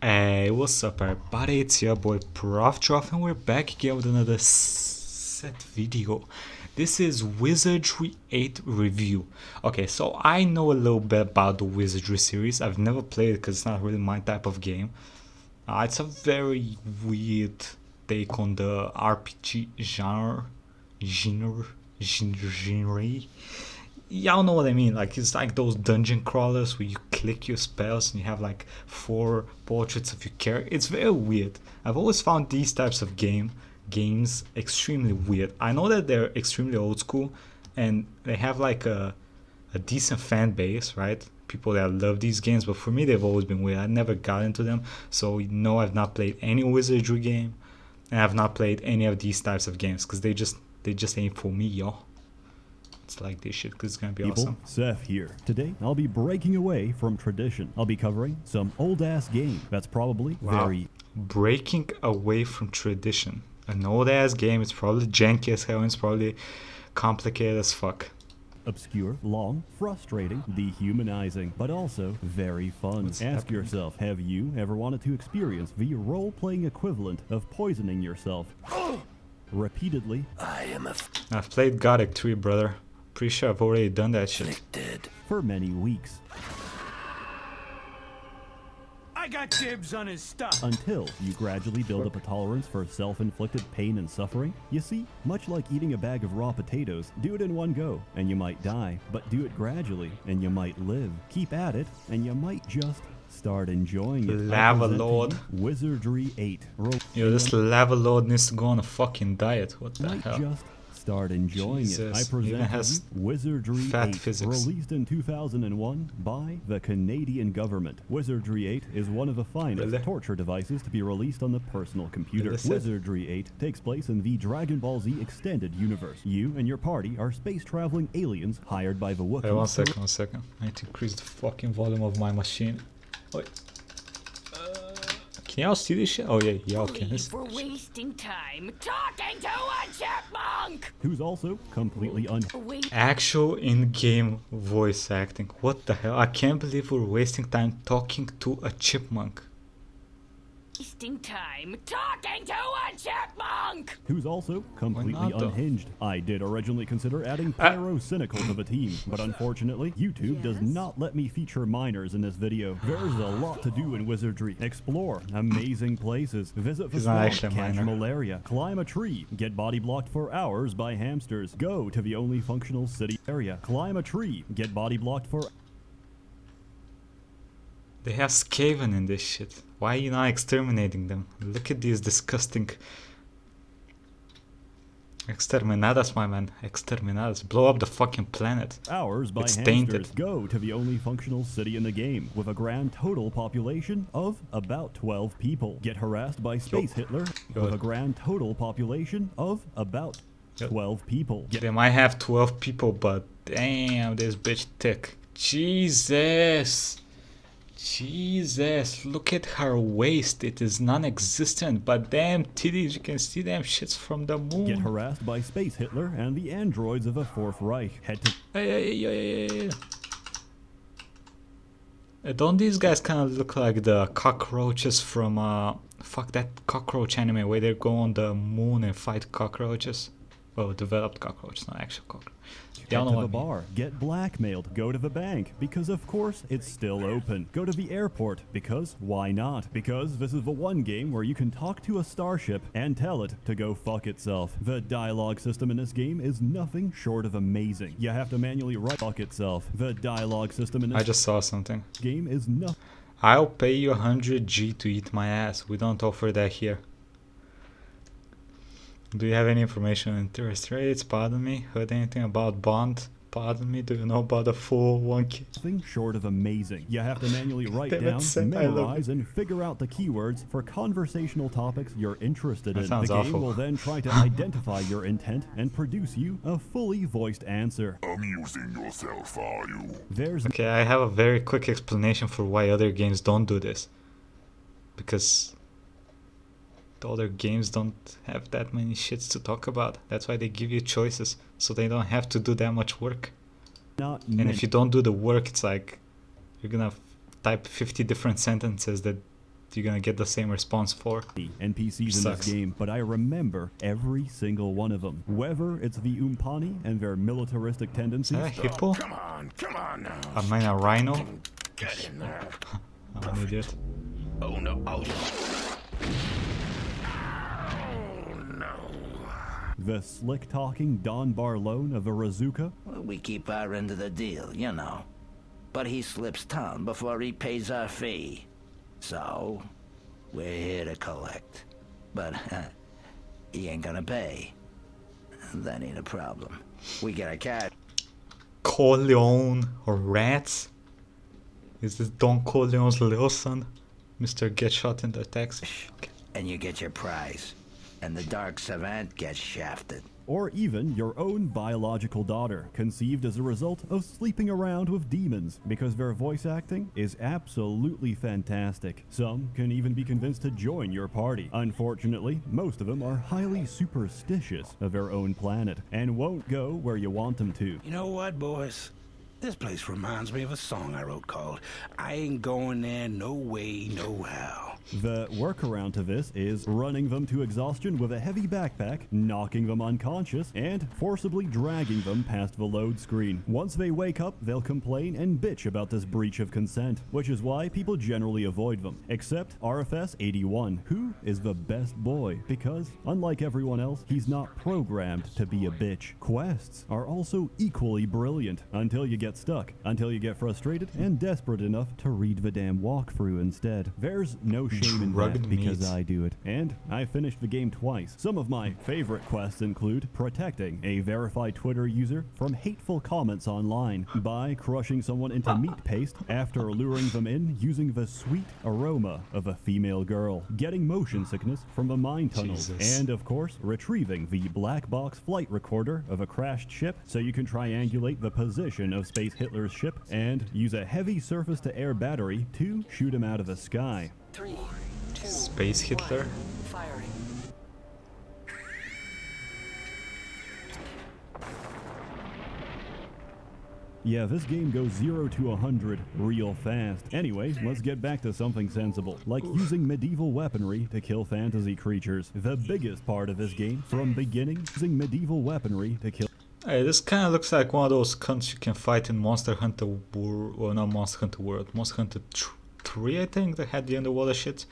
Hey, what's up everybody, it's your boy Proftrof and we're back again with another set video. This is Wizardry 8 review. Okay, so I know a little bit about the Wizardry series. I've never played it because it's not really my type of game. It's a very weird take on the RPG genre. Y'all know what I mean, like it's like those dungeon crawlers where you click your spells and you have like 4 portraits of your character. It's very weird. I've always found these types of games extremely weird. I know that they're extremely old school and they have like a decent fan base, right? People that love these games, but for me they've always been weird. I never got into them, so no, I've not played any Wizardry game and I've not played any of these types of games because they just ain't for me, y'all. It's like this shit because it's gonna be awesome. Seth here. Today I'll be breaking away from tradition. I'll be covering some old ass game that's probably very breaking away from tradition. An old ass game. It's probably janky as hell and it's probably complicated as fuck. obscure, long, frustrating, dehumanizing, but also very fun. Ask yourself, have you ever wanted to experience the role-playing equivalent of poisoning yourself repeatedly? I've played Gothic 3, brother. Pretty sure I've already done that shit. For many weeks. I got dibs on his stuff. Until you gradually build up a tolerance for self-inflicted pain and suffering. You see, much like eating a bag of raw potatoes, do it in one go and you might die, but do it gradually and you might live. Keep at it and you might just start enjoying it. Lava Lord. Wizardry 8. Yo, this Lava Lord needs to go on a fucking diet. What the hell? Just start enjoying it. I present has Wizardry fat 8, physics. released in 2001 by the Canadian government. Wizardry 8 is one of the finest torture devices to be released on the personal computer. Wizardry 8 takes place in the Dragon Ball Z extended universe. You and your party are space-traveling aliens hired by the Wookiees. Hey, one second. I need to increase the fucking volume of my machine. Wait. Can y'all see this shit? Oh yeah, y'all can. We're wasting time talking to a chipmunk! Who's also completely Actual in-game voice acting. What the hell? I can't believe we're wasting time talking to a chipmunk. Wasting time talking to a chipmunk! Who's also completely not, though? unhinged. I did originally consider adding pyrocynical to the team, but unfortunately, YouTube does not let me feature minors in this video. There's a lot to do in Wizardry. Explore amazing places, visit the swamp, catch malaria, climb a tree, get body blocked for hours by hamsters, go to the only functional city area, climb a tree, get body blocked for... They have Skaven in this shit. Why are you not exterminating them? Look at these disgusting... Exterminadas, my man. Exterminadas. Blow up the fucking planet. Hours by hamsters. Tainted. Go to the only functional city in the game with a grand total population of about 12 people. Get harassed by Space Hitler with a grand total population of about 12 people. They might have 12 people, but damn, this bitch thick. Jesus! Jesus, look at her waist. It is non-existent, but damn titties, you can see them shits from the moon. Get harassed by Space Hitler and the androids of the Fourth Reich. Head to... Hey. Don't these guys kind of look like the cockroaches from, fuck that cockroach anime where they go on the moon and fight cockroaches? Well, developed cockroaches, not actual cockroaches. Head to the bar, get blackmailed, go to the bank, because of course it's still open. Go to the airport, because why not? Because this is the one game where you can talk to a starship and tell it to go fuck itself. The dialogue system in this game is nothing short of amazing. You have to manually write fuck itself. The dialogue system in this I just saw something. Game is nothing. I'll pay you 100 G to eat my ass. We don't offer that here. Do you have any information on interest rates? Pardon me. Heard anything about bond? Pardon me. Do you know about a 401k? Nothing short of amazing. You have to manually write down, memorize, and figure out the keywords for conversational topics you're interested in. The game will then try to identify your intent and produce you a fully voiced answer. Amusing yourself, are you? Okay, I have a very quick explanation for why other games don't do this. Because the other games don't have that many shits to talk about. That's why they give you choices, so they don't have to do that much work. And if you don't do the work, it's like you're gonna type 50 different sentences that you're gonna get the same response for. NPCs in Sucks. this game, but I remember every single one of them. Whether it's the Umpani and their militaristic Is tendencies, that a hippo? Come on now. I mean a rhino? Get in there. I'm an idiot. Oh no. Oh no. the slick-talking Don Barlone of Arazuka. We keep our end of the deal, you know. But he slips tongue before he pays our fee. So, we're here to collect. But, he ain't gonna pay. That ain't a problem. We get a cat. Corleone or rats? Is this Don Corleone's little son? Mr. Get Shot in the Taxi? Okay. And you get your prize. And the dark savant gets shafted. Or even your own biological daughter, conceived as a result of sleeping around with demons, because their voice acting is absolutely fantastic. Some can even be convinced to join your party. Unfortunately, most of them are highly superstitious of their own planet, and won't go where you want them to. You know what, boys? This place reminds me of a song I wrote called I Ain't Going There No Way, No How. The workaround to this is running them to exhaustion with a heavy backpack, knocking them unconscious, and forcibly dragging them past the load screen. Once they wake up, they'll complain and bitch about this breach of consent, which is why people generally avoid them, except RFS-81, who is the best boy, because, unlike everyone else, he's not programmed to be a bitch. Quests are also equally brilliant, until you get stuck, until you get frustrated and desperate enough to read the damn walkthrough instead. There's no shame in that, Drugged because meat. I do it. And I finished the game twice. Some of my favorite quests include protecting a verified Twitter user from hateful comments online by crushing someone into meat paste after luring them in using the sweet aroma of a female girl, getting motion sickness from the mine tunnels, Jesus. and of course, retrieving the black box flight recorder of a crashed ship so you can triangulate the position of Space Hitler's ship and use a heavy surface-to-air battery to shoot him out of the sky. 3, 2, Space Hitler? 1, firing. Yeah, this game goes 0 to 100 real fast. Anyway, let's get back to something sensible, like using medieval weaponry to kill fantasy creatures. The biggest part of this game, from beginning, using medieval weaponry to kill... Hey, this kind of looks like one of those cunts you can fight in Monster Hunter World, or not Monster Hunter World, Monster Hunter 3, I think, that had the underwater shit.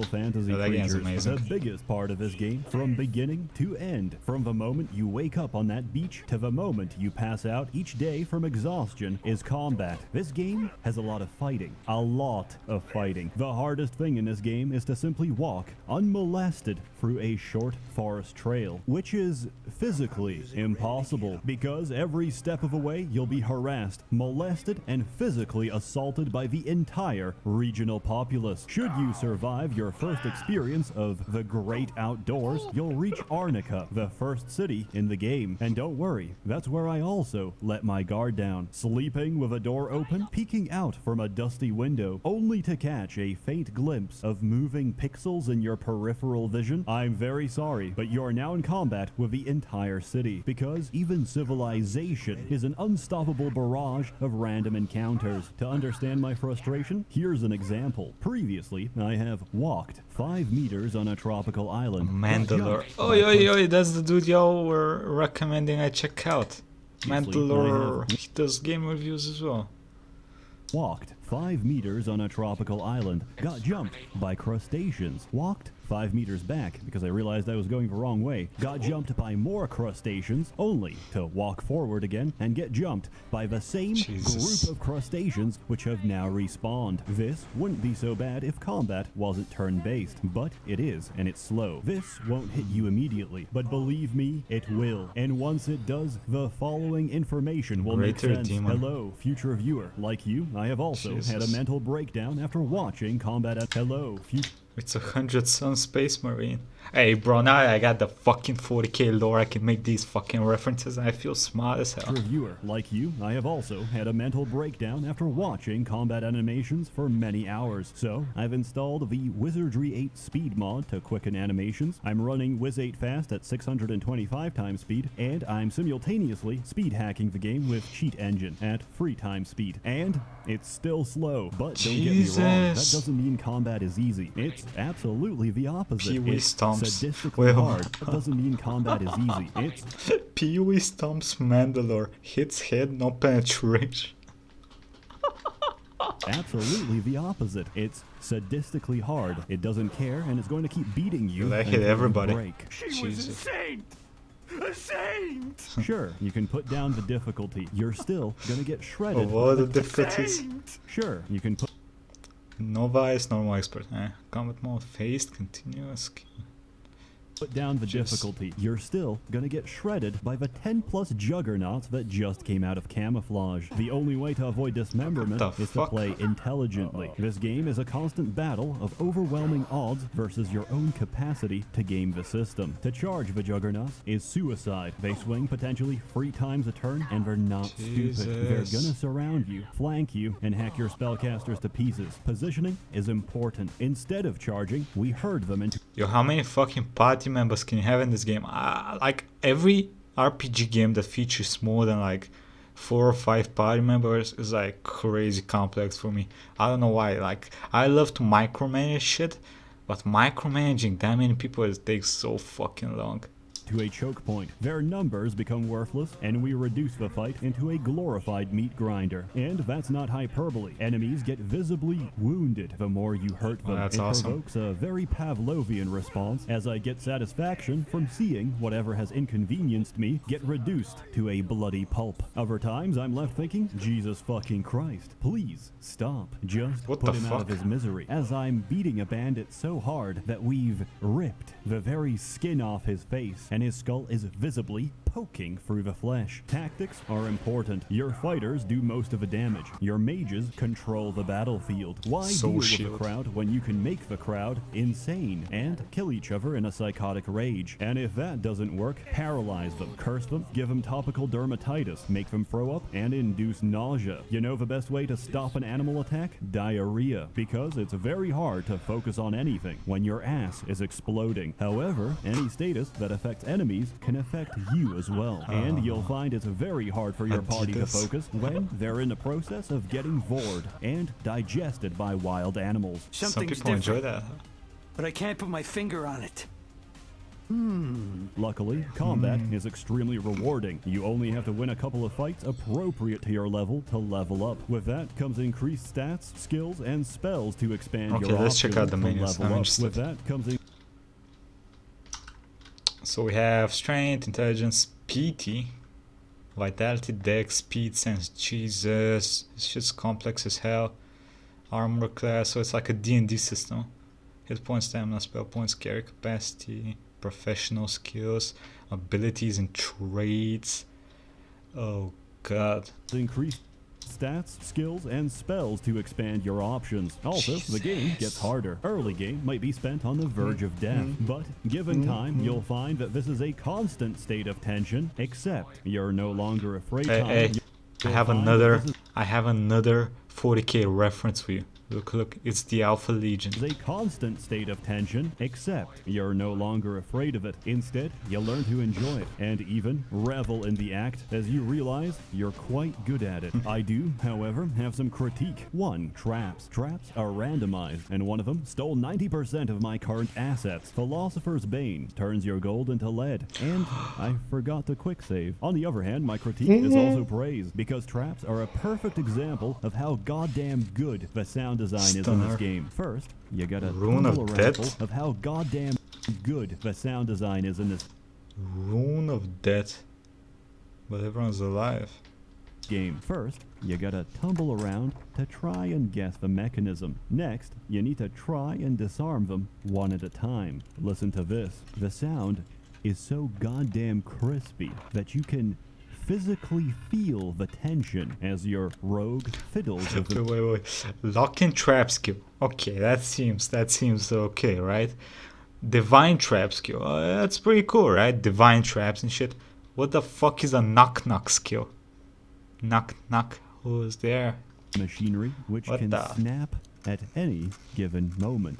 fantasy Yeah, that game's creatures. amazing. The biggest part of this game, from beginning to end, from the moment you wake up on that beach to the moment you pass out each day from exhaustion, is combat. This game has a lot of fighting. A lot of fighting. The hardest thing in this game is to simply walk unmolested through a short forest trail, which is physically impossible, because every step of the way you'll be harassed, molested, and physically assaulted by the entire regional populace. Should you survive your first experience of the great outdoors, you'll reach Arnica, the first city in the game. And don't worry, that's where I also let my guard down, sleeping with a door open, peeking out from a dusty window, only to catch a faint glimpse of moving pixels in your peripheral vision. I'm very sorry, but you're now in combat with the entire city, because even civilization is an unstoppable barrage of random encounters. To understand my frustration, here's an example. Previously, I have walked 5 meters on a tropical island. Mandalore. Oi, that's the dude y'all were recommending I check out. Mandalore. He does game reviews as well. Walked 5 meters on a tropical island. Got jumped by crustaceans. Walked 5 meters back because I realized I was going the wrong way. Got jumped by more crustaceans, only to walk forward again and get jumped by the same Jesus. group of crustaceans which have now respawned. This wouldn't be so bad if combat wasn't turn-based, but it is, and it's slow. This won't hit you immediately, but believe me, it will. And once it does, the following information will make Greater sense. demon. Hello, future viewer. Like you, I have also had a Jesus. mental breakdown after watching combat at... Hello, future... It's 100 Sun Space Marine. Hey bro, now I got the fucking 40k lore, I can make these fucking references and I feel smart as hell. Reviewer, like you, I have also had a mental breakdown after watching combat animations for many hours. So, I've installed the Wizardry 8 speed mod to quicken animations. I'm running Wiz 8 fast at 625 times speed, and I'm simultaneously speed hacking the game with Cheat Engine at 3 times speed. And it's still slow, but don't get me wrong, that doesn't mean combat is easy. It's absolutely the opposite. Pee-wee It's stomps. sadistically Wait, hard. That doesn't mean combat is easy. It's Pee-wee stomps Mandalore, hits head, no penetration. absolutely the opposite. It's sadistically hard. It doesn't care, and it's going to keep beating you. Dude, I hit until you everybody. break. She was a Jesus. saint! A saint! Sure, you can put down the difficulty. You're still gonna get shredded. Of all the A difficulties. saint! Sure, you can put Novice, normal expert. Combat mode, phased, continuous. down the Just- difficulty. You're still gonna get shredded by the 10+ juggernauts that just came out of camouflage. The only way to avoid dismemberment What the is to fuck? play intelligently. This game is a constant battle of overwhelming odds versus your own capacity to game the system. To charge the juggernauts is suicide. They swing potentially 3 times a turn, and they're not stupid. They're Jesus. gonna surround you, flank you, and hack your spellcasters to pieces. Positioning is important. Instead of charging, we herd them into Yo, how many fucking party members can you have in this game? Like every RPG game that features more than like 4 or 5 party members is like crazy complex for me. I don't know why. Like I love to micromanage shit, but micromanaging that many people it takes so fucking long. to a choke point. Their numbers become worthless, and we reduce the fight into a glorified meat grinder. And that's not hyperbole. Enemies get visibly wounded the more you hurt them. That's it awesome. provokes a very Pavlovian response, as I get satisfaction from seeing whatever has inconvenienced me get reduced to a bloody pulp. Other times, I'm left thinking, Jesus fucking Christ, please stop. Just What put the him out of fuck? his misery, as I'm beating a bandit so hard that we've ripped the very skin off his face, and his skull is visibly poking through the flesh. Tactics are important. Your fighters do most of the damage. Your mages control the battlefield. Why So deal with shield. the crowd when you can make the crowd insane and kill each other in a psychotic rage? And if that doesn't work, paralyze them, curse them, give them topical dermatitis, make them throw up, and induce nausea. You know the best way to stop an animal attack? Diarrhea. Because it's very hard to focus on anything when your ass is exploding. However, any status that affects enemies can affect you as well. And you'll find it's very hard for your party to Adidas. focus when they're in the process of getting vored and digested by wild animals. Some Something's people enjoy different, that. but I can't put my finger on it. Luckily, combat is extremely rewarding. You only have to win a couple of fights appropriate to your level to level up. With that comes increased stats, skills, and spells to expand Okay, your let's check options out the to menus. level I'm up. interested. With that comes So we have strength, intelligence, PT, vitality, dex, speed, sense. Jesus, this shit's complex as hell. Armor class, so it's like a D&D system. Hit points, stamina, spell points, carry capacity, professional skills, abilities and traits. Oh god. increased stats, skills, and spells to expand your options. Also, the game gets harder. Early game might be spent on the verge of death, but given time, you'll find that this is a constant state of tension, except you're no longer afraid. Hey, I have find another this is- 40k reference for you. Look, it's the Alpha Legion. Is a constant state of tension, except you're no longer afraid of it. Instead, you learn to enjoy it and even revel in the act as you realize you're quite good at it. I do, however, have some critique. 1. Traps. Traps are randomized, and one of them stole 90% of my current assets. Philosopher's Bane turns your gold into lead, and I forgot to quick save. On the other hand, my critique is also praise, because traps are a perfect example of how goddamn good the sound design is in Stunner. this game. First, you gotta Rune of tumble Death? around of how goddamn good the sound design is in this Rune of Death. But everyone's alive. game. First, you gotta tumble around to try and guess the mechanism. Next, you need to try and disarm them one at a time. Listen to this. The sound is so goddamn crispy that you can physically feel the tension as your rogue fiddles with the Wait. Lock and trap skill. Okay, that seems okay, right? Divine trap skill. That's pretty cool, right? Divine traps and shit. What the fuck is a knock skill? Knock. Who's there? machinery which What can the? snap at any given moment.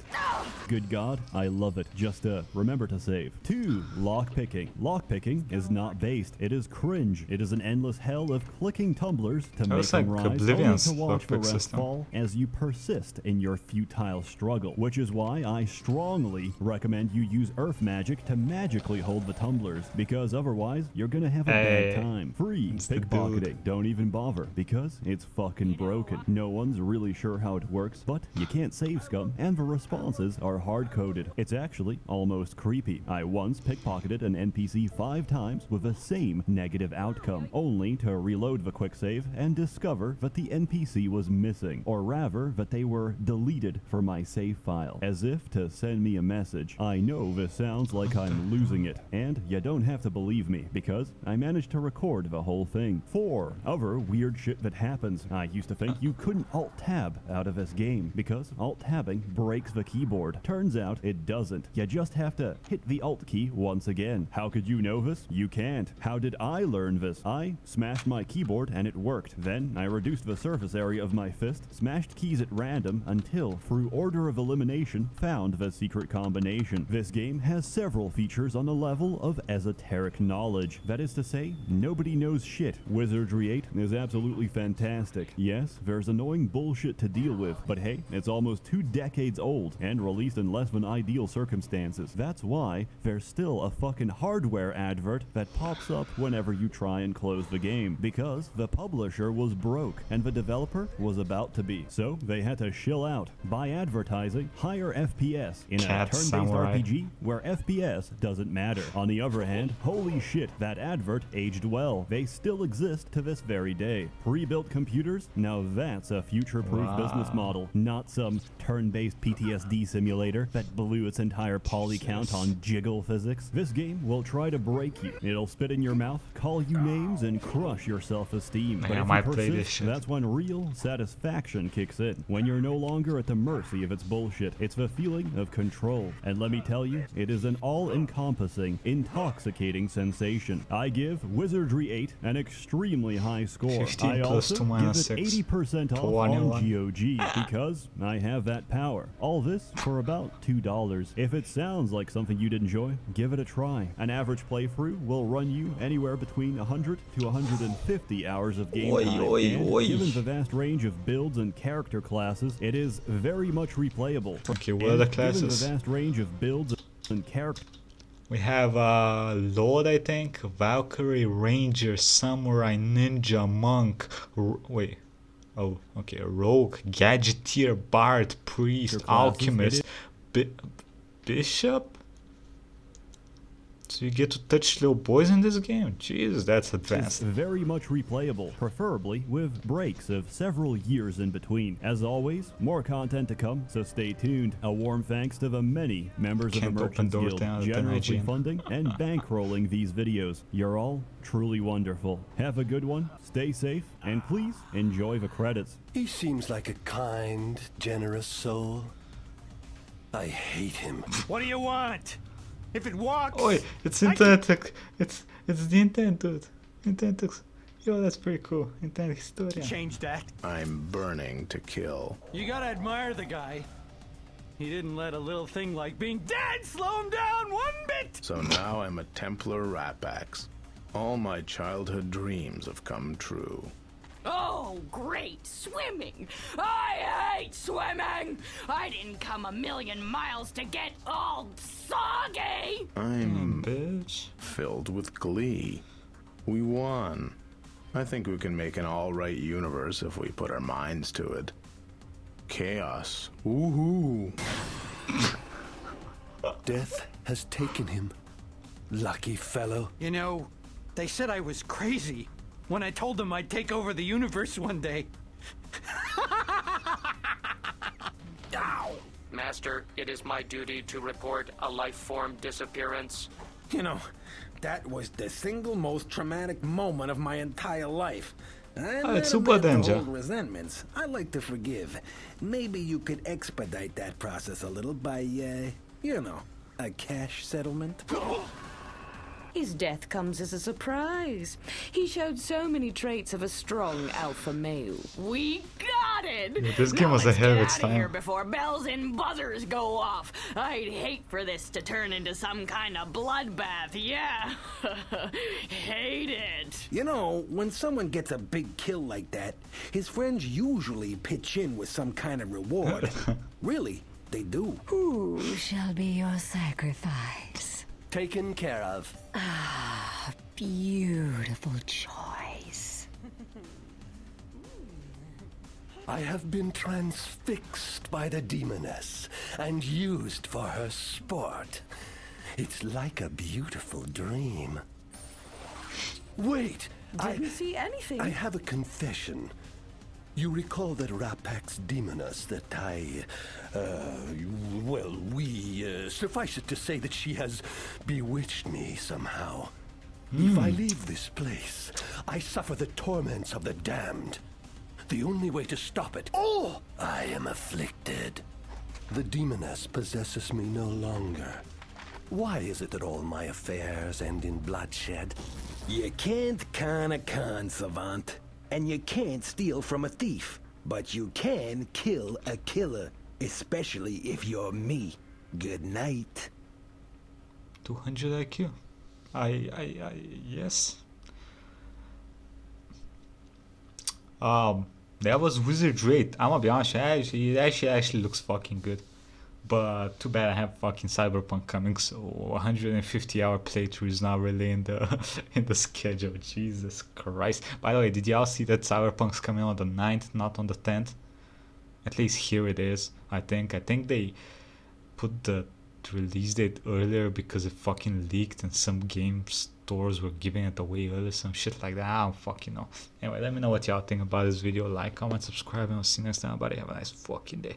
Good God, I love it. Just remember to save. 2. Lockpicking. Lockpicking is not based. It is cringe. It is an endless hell of clicking tumblers to make looks them like rise, only Oblivion's to watch the lockpick rest system. fall as you persist in your futile struggle. Which is why I strongly recommend you use earth magic to magically hold the tumblers, because otherwise you're gonna have a Hey, bad time. 3. it's the Pickpocketing. dude. Don't even bother, because it's fucking broken. No one's really sure how it works, but you can't save scum, and the responses are hard-coded. It's actually almost creepy. I once pickpocketed an NPC 5 times with the same negative outcome, only to reload the quick save and discover that the NPC was missing, or rather that they were deleted from my save file, as if to send me a message. I know this sounds like I'm losing it, and you don't have to believe me, because I managed to record the whole thing. 4. Other weird shit that happens. I used to think you couldn't alt-tab out of this game, because alt-tabbing breaks the keyboard. Turns out it doesn't. You just have to hit the alt key once again. How could you know this? You can't. How did I learn this? I smashed my keyboard and it worked. Then I reduced the surface area of my fist, smashed keys at random until, through order of elimination, found the secret combination. This game has several features on the level of esoteric knowledge. That is to say, nobody knows shit. Wizardry 8 is absolutely fantastic. Yes, there's annoying bullshit to deal with, but hey, it's almost 2 decades old and released in less than ideal circumstances. That's why there's still a fucking hardware advert that pops up whenever you try and close the game, because the publisher was broke and the developer was about to be. So they had to shill out by advertising higher FPS in a Cat turn-based Samurai. RPG where FPS doesn't matter. On the other hand, holy shit, that advert aged well. They still exist to this very day. Pre-built computers? Now that's a future-proof business model, not some turn-based PTSD simulator that blew its entire poly count on jiggle physics. This game will try to break you. It'll spit in your mouth, call you names, and crush your self-esteem. But I if you might play this persist, shit. that's when real satisfaction kicks in. When you're no longer at the mercy of its bullshit. It's the feeling of control. And let me tell you, it is an all-encompassing, intoxicating sensation. I give Wizardry 8 an extremely high score. 15 I plus also 2 minus give it 6. 80% off For on 1. GOG because I have that power. All this for about $2. If it sounds like something you'd enjoy, give it a try. An average playthrough will run you anywhere between 100 to 150 hours of game time. And given the vast range of builds and character classes, it is very much replayable. Okay, what are the And given classes? the vast range of builds and character. We have Lord, I think, Valkyrie, Ranger, Samurai, Ninja, Monk. Wait. Oh, okay. Rogue, Gadgeteer, Bard, Priest, Classes, Alchemist, Bishop. So you get to touch little boys in this game? Jesus, that's Is advanced. very much replayable, preferably with breaks of several years in between. As always, more content to come, so stay tuned. A warm thanks to the many members Can't of the open Merchants doors Guild down at the generously IGN. funding and bankrolling these videos. You're all truly wonderful. Have a good one, stay safe, and please enjoy the credits. He seems like a kind, generous soul. I hate him. What do you want? If it walks... Oh, it's Intentix. It's the intent, dude. Intentix. Yo, that's pretty cool. Intent Historia. Change that. I'm burning to kill. You gotta admire the guy. He didn't let a little thing like being dead slow him down one bit! So now I'm a Templar Rapax. All my childhood dreams have come true. Oh, great! Swimming! I hate swimming! I didn't come 1,000,000 miles to get all soggy! I'm Bitch. filled with glee. We won. I think we can make an alright universe if we put our minds to it. Chaos. Woohoo! Death has taken him. Lucky fellow. You know, they said I was crazy when I told them I'd take over the universe one day. Master, it is my duty to report a life form disappearance. You know, that was the single most traumatic moment of my entire life. It's super danger. Resentments. I like to forgive. Maybe you could expedite that process a little by, you know, a cash settlement. His death comes as a surprise. He showed so many traits of a strong alpha male. We got it! Yeah, this game Now was let's ahead of get its out of here time. before bells and buzzers go off. I'd hate for this to turn into some kind of bloodbath, yeah. Hate it. You know, when someone gets a big kill like that, his friends usually pitch in with some kind of reward. Really, they do. Who shall be your sacrifice? Taken care of. Ah, beautiful choice. I have been transfixed by the demoness and used for her sport. It's like a beautiful dream. Wait! Didn't see anything. I have a confession. You recall that Rapak's demoness that suffice it to say that she has bewitched me somehow. If I leave this place, I suffer the torments of the damned. The only way to stop it, I am afflicted. The demoness possesses me no longer. Why is it that all my affairs end in bloodshed? You can't con a con, Savant. And you can't steal from a thief. But you can kill a killer. Especially if you're me. Good night. 200 IQ. Yes. That was Wizardry. I'm gonna be honest, it actually looks fucking good. But too bad I have fucking Cyberpunk coming, so 150-hour playthrough is not really in the in the schedule. Jesus Christ. By the way, did y'all see that Cyberpunk's coming on the 9th, not on the 10th? At least here it is, I think. I think they put the release date earlier because it fucking leaked and some game stores were giving it away early, some shit like that. I don't fucking know. Anyway, let me know what y'all think about this video. Like, comment, subscribe, and I'll see you next time. Everybody have a nice fucking day.